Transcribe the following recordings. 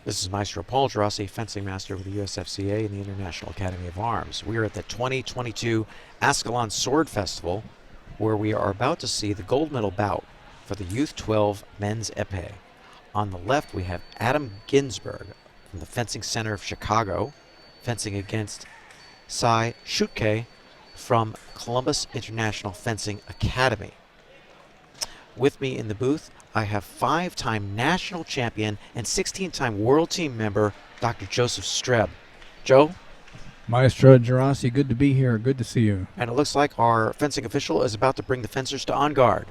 This is Maestro Paul Geraci, fencing master with the USFCA and the International Academy of Arms. We are at the 2022 Ascalon Sword Festival, where we are about to see the gold medal bout for the Youth 12 Men's Epee. On the left, we have Adam Ginzburg from the Fencing Center of Chicago, fencing against Chutkay from Columbus International Fencing Academy. With me in the booth, I have 5-time national champion and 16-time world team member, Dr. Joseph Streb. Joe? Maestro Geraci, good to be here. Good to see you. And it looks like our fencing official is about to bring the fencers to on guard.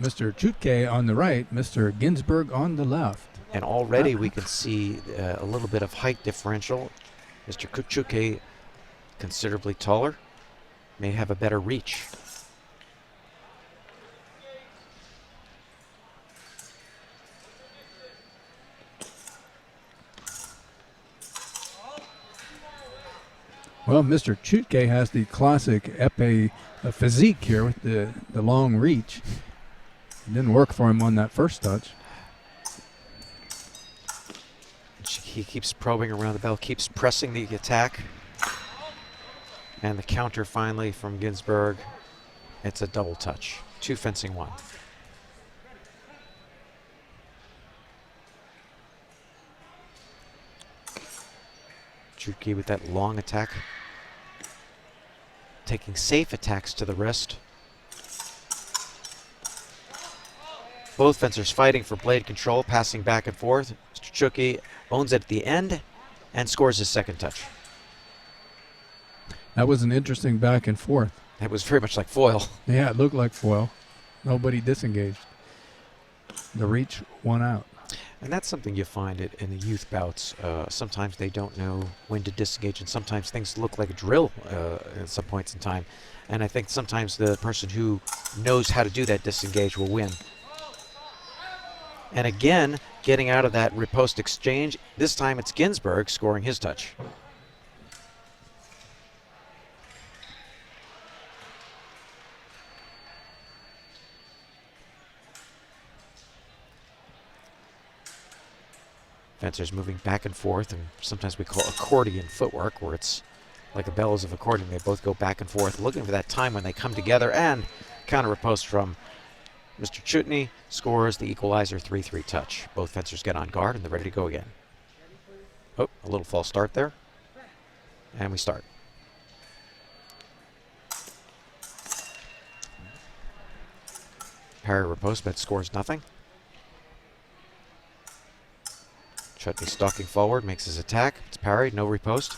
Mr. Chutkay on the right, Mr. Ginzburg on the left. And already we can see a little bit of height differential. Mr. Chutkay, considerably taller, may have a better reach. Well, Mr. Chutkay has the classic Epee physique here with the long reach. It didn't work for him on that first touch. He keeps probing around the bell, keeps pressing the attack. And the counter finally from Ginzburg. It's a double touch. 2 fencing 1. Chutkay with that long attack. Taking safe attacks to the wrist. Both fencers fighting for blade control, passing back and forth. Mr. Chutkay owns it at the end and scores his second touch. That was an interesting back and forth. That was very much like foil. Yeah, it looked like foil. Nobody disengaged. The reach won out. And that's something you find it in the youth bouts. Sometimes they don't know when to disengage, and sometimes things look like a drill at some points in time. And I think sometimes the person who knows how to do that disengage will win. And again, getting out of that riposte exchange, this time it's Ginzburg scoring his touch. Fencers moving back and forth, and sometimes we call accordion footwork, where it's like the bellows of accordion. They both go back and forth, looking for that time when they come together, and counter riposte from Mr. Chutkay scores the equalizer 3-3 touch. Both fencers get on guard, and they're ready to go again. Oh, a little false start there. And we start. Parry riposte, but scores nothing. Chutkay stalking forward, makes his attack. It's parried, no riposte.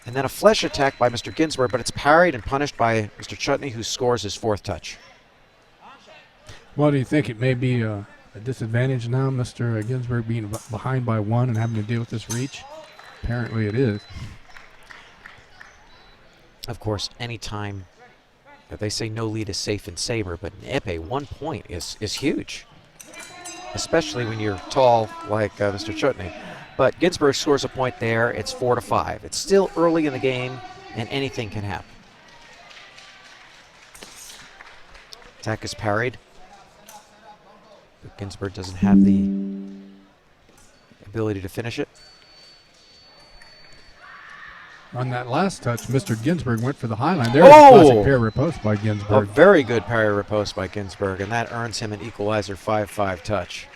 And then a flesh attack by Mr. Ginzburg, but it's parried and punished by Mr. Chutkay, who scores his 4th touch. Well, do you think it may be a disadvantage now, Mr. Ginzburg being behind by 1 and having to deal with this reach? Apparently it is. Of course, anytime they say no lead is safe in Saber, but in Epee, 1 point is huge, especially when you're tall like Mr. Chutkay. But Ginzburg scores a point there. It's 4-5. It's still early in the game, and anything can happen. Attack is parried. But Ginzburg doesn't have the ability to finish it. On that last touch, Mr. Ginzburg went for the high line. There was a classic parry riposte by A Ginzburg. very good parry riposte by Ginzburg, and that earns him an equalizer 5-5 touch.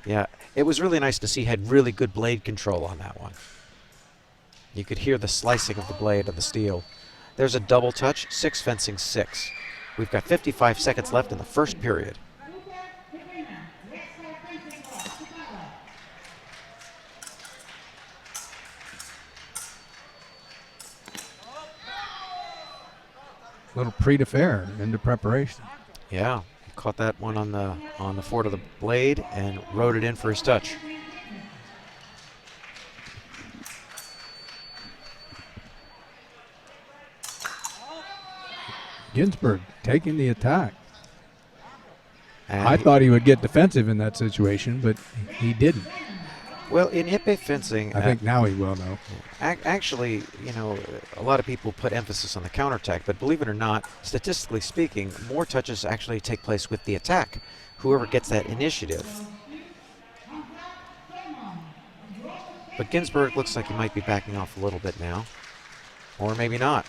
Yeah, it was really nice to see he had really good blade control on that one. You could hear the slicing of the blade of the steel. There's a double touch, 6 fencing 6. We've got 55 seconds left in the first period. Little pre-defair into preparation. Yeah, he caught that one on the fort of the blade and rode it in for his touch. Ginzburg taking the attack. And I thought he would get defensive in that situation, but he didn't. Well, in Epee fencing, I think now he will know. Actually, you know, a lot of people put emphasis on the counterattack, but believe it or not, statistically speaking, more touches actually take place with the attack. Whoever gets that initiative But Ginzburg looks like he might be backing off a little bit now. Or maybe not.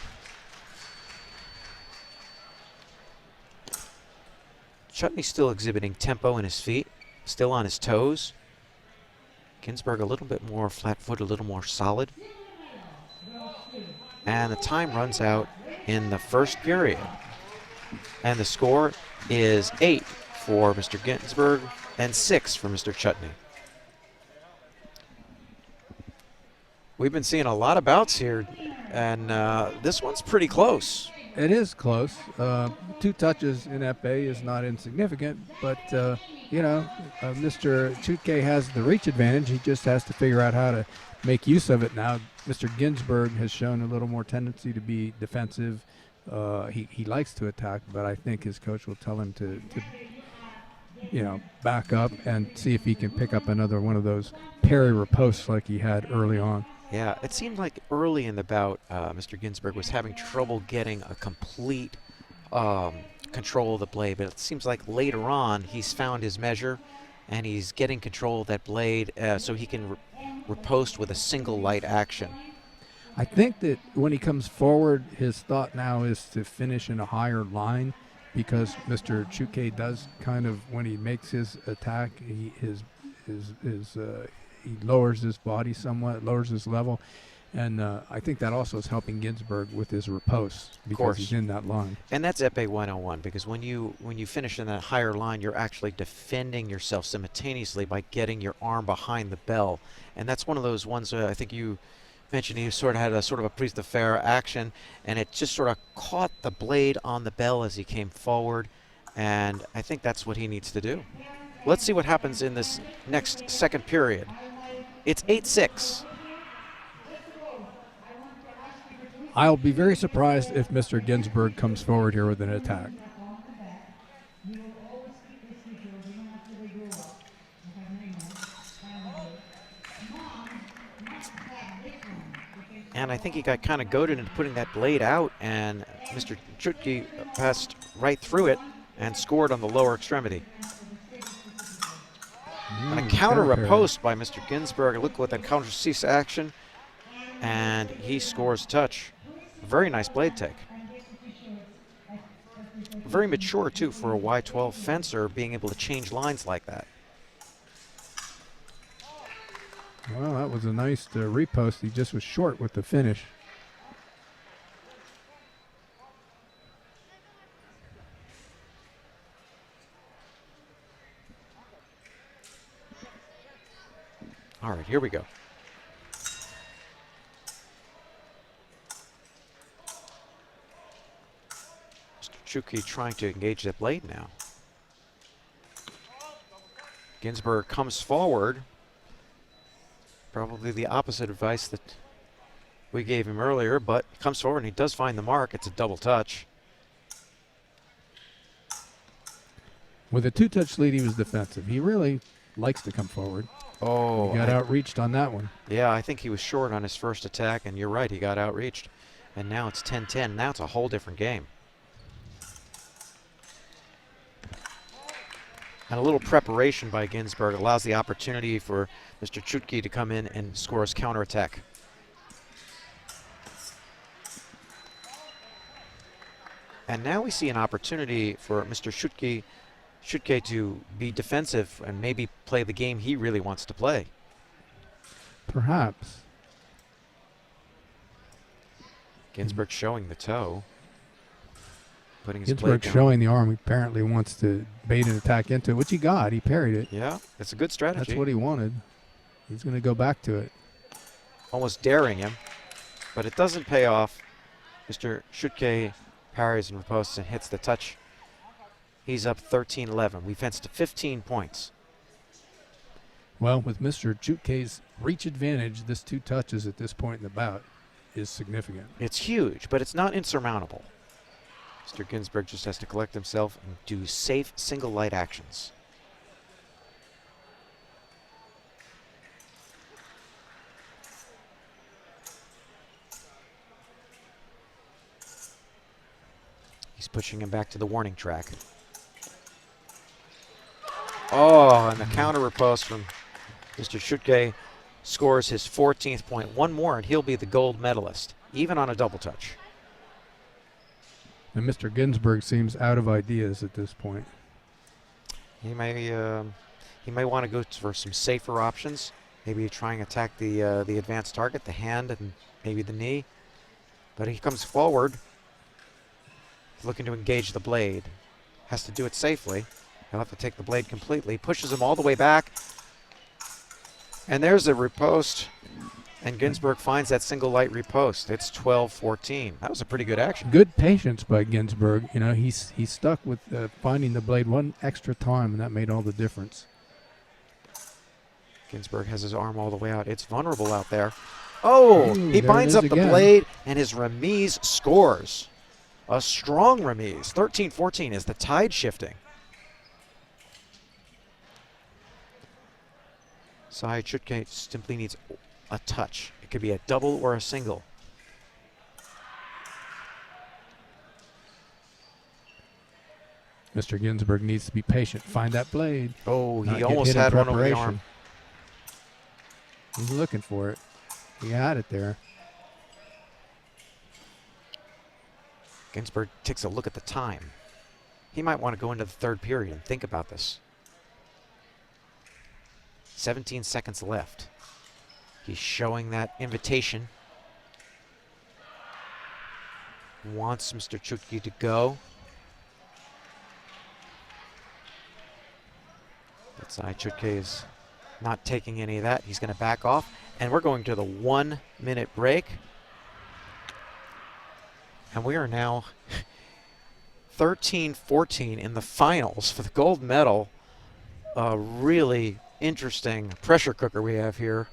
Chutney's still exhibiting tempo in his feet, still on his toes. Ginzburg a little bit more flat-footed, a little more solid. And the time runs out in the first period. And the score is 8 for Mr. Ginzburg and 6 for Mr. Chutney. We've been seeing a lot of bouts here, and this one's pretty close. It is close. 2 touches in Epee is not insignificant, but, Mr. Chutkay has the reach advantage. He just has to figure out how to make use of it now. Mr. Ginzburg has shown a little more tendency to be defensive. He likes to attack, but I think his coach will tell him to back up and see if he can pick up another one of those parry riposts like he had early on. Yeah, it seemed like early in the bout, Mr. Ginzburg was having trouble getting a complete control of the blade, but it seems like later on he's found his measure and he's getting control of that blade so he can riposte with a single light action. I think that when he comes forward, his thought now is to finish in a higher line, because Mr. Chutkay does kind of, when he makes his attack, he lowers his body somewhat, lowers his level, and I think that also is helping Ginzburg with his riposte because he's in that line. And that's Epee 101, because when you finish in that higher line, you're actually defending yourself simultaneously by getting your arm behind the bell, and that's one of those ones I think you mentioned. He sort of had a sort of a prise de fer action, and it just sort of caught the blade on the bell as he came forward, and I think that's what he needs to do. Let's see what happens in this next second period. It's 8-6. I'll be very surprised if Mr. Ginzburg comes forward here with an attack. And I think he got kind of goaded into putting that blade out, and Mr. Chutkay passed right through it and scored on the lower extremity. And a counter riposte by Mr. Ginzburg. Look with that counter cease action, and he scores touch. Very nice blade take. Very mature, too, for a Y12 fencer, being able to change lines like that. Well, that was a nice riposte. He just was short with the finish. All right, here we go. Mr. Chutkay trying to engage that blade now. Ginzburg comes forward. Probably the opposite advice that we gave him earlier, but he comes forward and he does find the mark. It's a double touch. With a 2-touch lead, he was defensive. He really likes to come forward. Oh, he got outreached on that one. Yeah, I think he was short on his first attack, and you're right, he got outreached. And now it's 10-10. Now it's a whole different game. And a little preparation by Ginzburg allows the opportunity for Mr. Chutkay to come in and score his counterattack. And now we see an opportunity for Mr. Chutkay to be defensive and maybe play the game he really wants to play. Perhaps. Ginzburg showing the toe. Putting his Ginzburg blade showing the arm. He apparently wants to bait an attack into it, which he got. He parried it. Yeah, it's a good strategy. That's what he wanted. He's going to go back to it. Almost daring him, but it doesn't pay off. Mr. Chutkay parries and ripostes and hits the touch. He's up 13-11. We fenced to 15 points. Well, with Mr. Chutkay's reach advantage, this 2 touches at this point in the bout is significant. It's huge, but it's not insurmountable. Mr. Ginzburg just has to collect himself and do safe single light actions. He's pushing him back to the warning track. Oh, and the counter riposte from Mr. Chutkay scores his 14th point. One more, and he'll be the gold medalist, even on a double touch. And Mr. Ginzburg seems out of ideas at this point. He may want to go for some safer options. Maybe try and attack the advanced target, the hand and maybe the knee. But he comes forward, looking to engage the blade. Has to do it safely. He'll have to take the blade completely. Pushes him all the way back. And there's the riposte. And Ginzburg finds that single light riposte. It's 12-14. That was a pretty good action. Good patience by Ginzburg. You know, he's stuck with finding the blade one extra time, and that made all the difference. Ginzburg has his arm all the way out. It's vulnerable out there. Oh, Ooh, he there binds it up is the again. blade, and his remise scores. A strong remise. 13-14 is the tide shifting. Sai Chutkay simply needs a touch. It could be a double or a single. Mr. Ginzburg needs to be patient. Find that blade. Oh, Not he get almost hit in had one over the preparation. arm. He's looking for it. He had it there. Ginzburg takes a look at the time. He might want to go into the third period and think about this. 17 seconds left. He's showing that invitation. Wants Mr. Chutkay to go. But Sai Chutkay is not taking any of that. He's going to back off. And we're going to the 1 minute break. And we are now 13-14 in the finals for the gold medal. A really interesting pressure cooker we have here.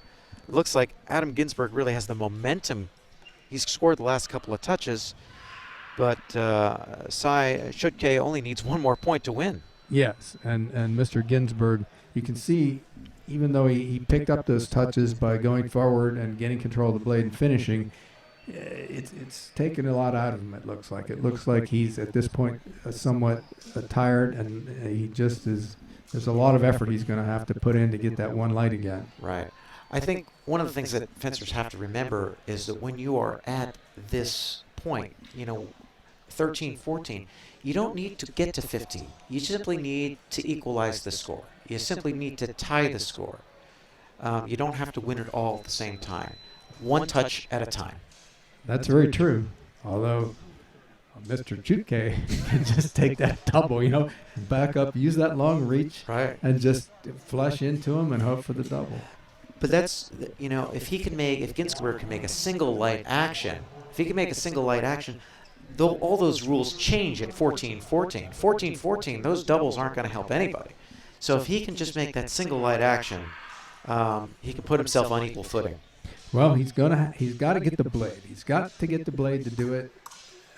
It looks like Adam Ginzburg really has the momentum. He's scored the last couple of touches, but Sai Chutkay only needs one more point to win. Yes, and Mr. Ginzburg, you can see, even though he picked up those touches by going forward and getting control of the blade and finishing, it's taken a lot out of him, it looks like. It looks like he's, at this point, somewhat tired, and he just is, there's a lot of effort he's going to have to put in to get that one light again. Right. I think one of the things that fencers have to remember is that when you are at this point, 13-14, you don't need to get to 15. You simply need to equalize the score. You simply need to tie the score. You don't have to win it all at the same time. One touch at a time. That's very true. Although Mr. Chutkay can just take that double, back up, use that long reach, Right. and just flush into him and hope for the double. But that's, if Ginzburg can make a single light action, all those rules change at 14-14. 14-14, those doubles aren't going to help anybody. So if he can just make that single light action, he can put himself on equal footing. Well, he's got to get the blade. He's got to get the blade to do it.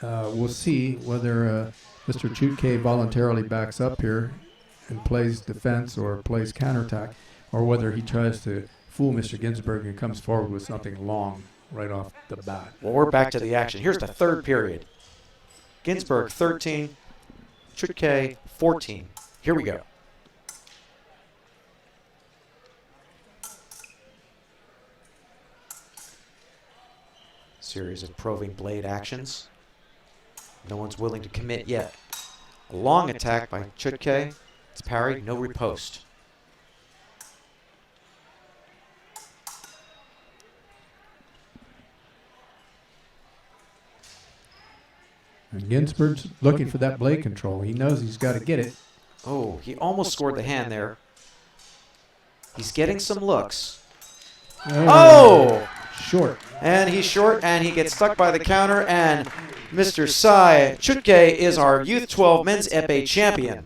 We'll see whether Mr. Chutkay voluntarily backs up here and plays defense or plays counterattack, or whether he tries to fool Mr. Ginzburg and comes forward with something long right off the bat. Well, we're back to the action. Here's the third period. Ginzburg 13, Chutkay 14. Here we go. Series of probing blade actions. No one's willing to commit yet. A long attack by Chutkay. It's parried, no riposte. And Ginzburg's looking for that blade control. He knows he's got to get it. Oh, he almost scored the hand there. He's getting some looks. Oh! Short. And he's short, and he gets stuck by the counter, and Mr. Sai Chutkay is our Youth 12 Men's Epee champion.